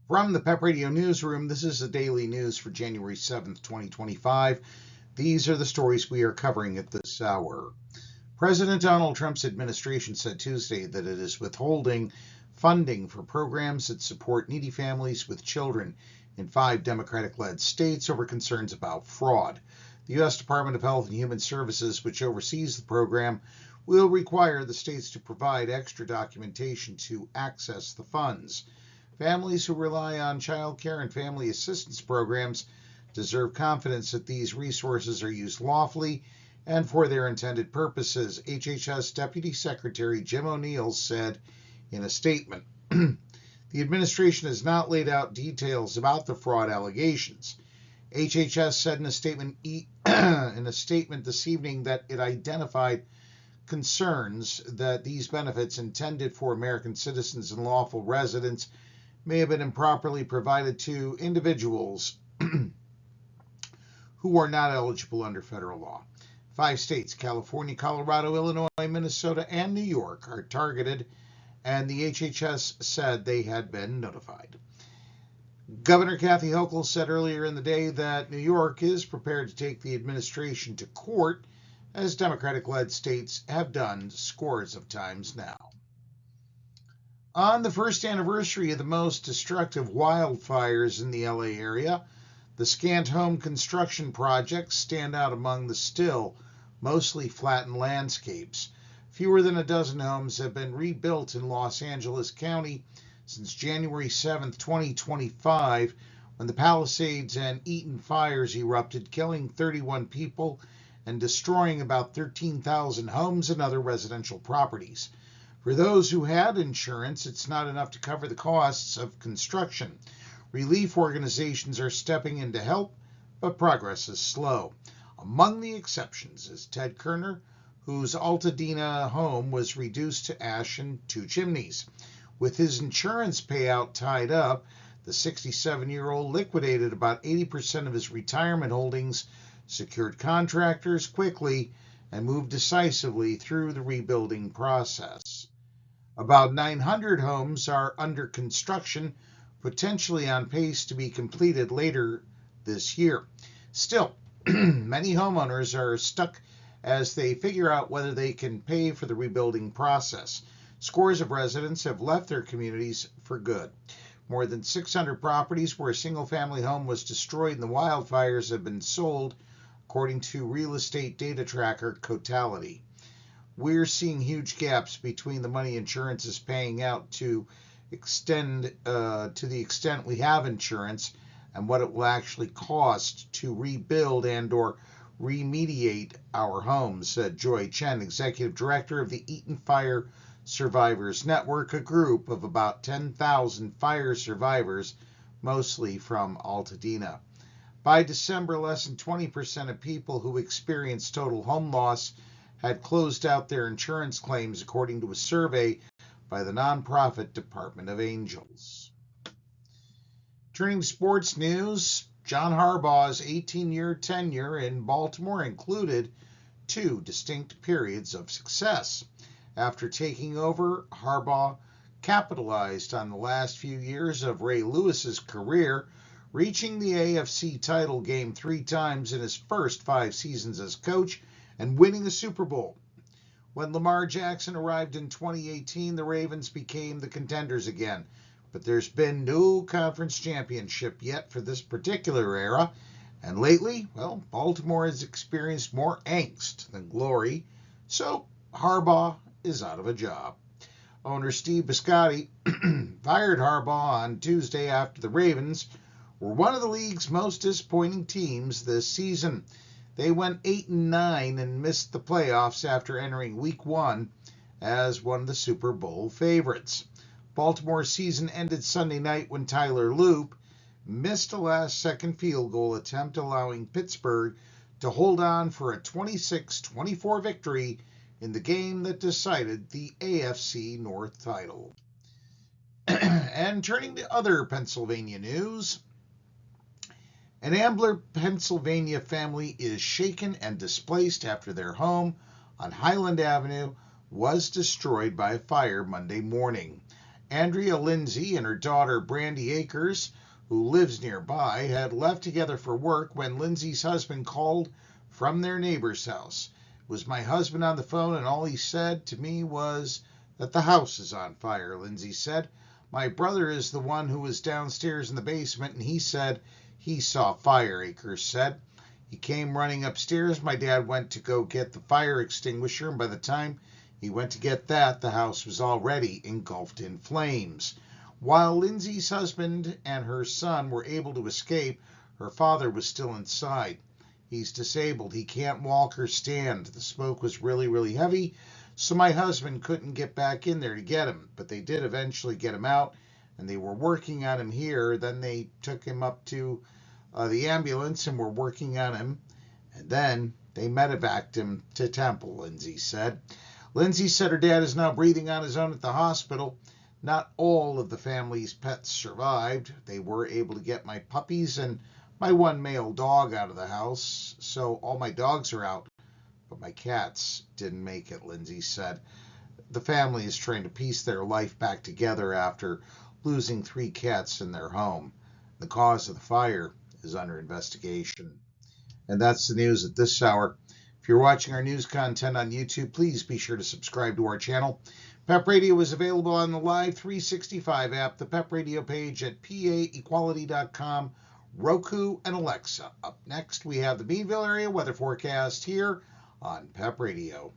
From the PEP Radio Newsroom, this is the daily news for January 7th, 2025. These are the stories we are covering at this hour. President Donald Trump's administration said Tuesday that it is withholding funding for programs that support needy families with children in 5 Democratic-led states over concerns about fraud. The U.S. Department of Health and Human Services, which oversees the program, will require the states to provide extra documentation to access the funds. Families who rely on child care and family assistance programs deserve confidence that these resources are used lawfully and for their intended purposes, HHS Deputy Secretary Jim O'Neill said in a statement. The administration has not laid out details about the fraud allegations. HHS said in a statement this evening that it identified concerns that these benefits intended for American citizens and lawful residents may have been improperly provided to individuals who are not eligible under federal law. 5 states, California, Colorado, Illinois, Minnesota, and New York, are targeted, and the HHS said they had been notified. Governor Kathy Hochul said earlier in the day that New York is prepared to take the administration to court, as Democratic-led states have done scores of times now. On the first anniversary of the most destructive wildfires in the LA area, the scant home construction projects stand out among the still mostly flattened landscapes. Fewer than a dozen homes have been rebuilt in Los Angeles County since January 7, 2025, when the Palisades and Eaton fires erupted, killing 31 people and destroying about 13,000 homes and other residential properties. For those who had insurance, it's not enough to cover the costs of construction. Relief organizations are stepping in to help, but progress is slow. Among the exceptions is Ted Kerner, whose Altadena home was reduced to ash and 2 chimneys. With his insurance payout tied up, the 67-year-old liquidated about 80% of his retirement holdings, secured contractors quickly, and moved decisively through the rebuilding process. About 900 homes are under construction, potentially on pace to be completed later this year. Still, many homeowners are stuck as they figure out whether they can pay for the rebuilding process. Scores of residents have left their communities for good. More than 600 properties where a single-family home was destroyed in the wildfires have been sold, according to real estate data tracker Cotality. We're seeing huge gaps between the money insurance is paying out to the extent we have insurance and what it will actually cost to rebuild and or remediate our homes, said Joy Chen, executive director of the Eaton Fire Survivors Network, a group of about 10,000 fire survivors, mostly from Altadena. By December, less than 20% of people who experienced total home loss had closed out their insurance claims, according to a survey by the nonprofit Department of Angels. Turning to sports news, John Harbaugh's 18-year tenure in Baltimore included 2 distinct periods of success. After taking over, Harbaugh capitalized on the last few years of Ray Lewis's career, reaching the AFC title game 3 times in his first 5 seasons as coach and winning a Super Bowl. When Lamar Jackson arrived in 2018, the Ravens became the contenders again, but there's been no conference championship yet for this particular era, and lately, Baltimore has experienced more angst than glory, so Harbaugh is out of a job. Owner Steve Biscotti fired Harbaugh on Tuesday after the Ravens were one of the league's most disappointing teams this season. They went 8-9 and missed the playoffs after entering Week 1 as one of the Super Bowl favorites. Baltimore's season ended Sunday night when Tyler Loop missed a last-second field goal attempt, allowing Pittsburgh to hold on for a 26-24 victory in the game that decided the AFC North title. And turning to other Pennsylvania news, an Ambler, Pennsylvania family is shaken and displaced after their home on Highland Avenue was destroyed by a fire Monday morning. Andrea Lindsay and her daughter Brandy Akers, who lives nearby, had left together for work when Lindsay's husband called from their neighbor's house. It was my husband on the phone, and all he said to me was that the house is on fire, Lindsay said. My brother is the one who was downstairs in the basement, and he said he saw fire, Akers said. He came running upstairs. My dad went to go get the fire extinguisher, and by the time he went to get that, the house was already engulfed in flames. While Lindsay's husband and her son were able to escape, her father was still inside. He's disabled. He can't walk or stand. The smoke was really, really heavy, so my husband couldn't get back in there to get him. But they did eventually get him out, and they were working on him here. Then they took him up to the ambulance and were working on him. And then they medevaced him to Temple, Lindsay said. Lindsay said her dad is now breathing on his own at the hospital. Not all of the family's pets survived. They were able to get my puppies and my one male dog out of the house, so all my dogs are out, but my cats didn't make it, Lindsay said. The family is trying to piece their life back together after losing 3 cats in their home. The cause of the fire is under investigation. And that's the news at this hour. If you're watching our news content on YouTube, please be sure to subscribe to our channel. PEP Radio is available on the Live 365 app, the PEP Radio page at paequality.com, Roku, and Alexa. Up next, we have the Beanville area weather forecast here on PEP Radio.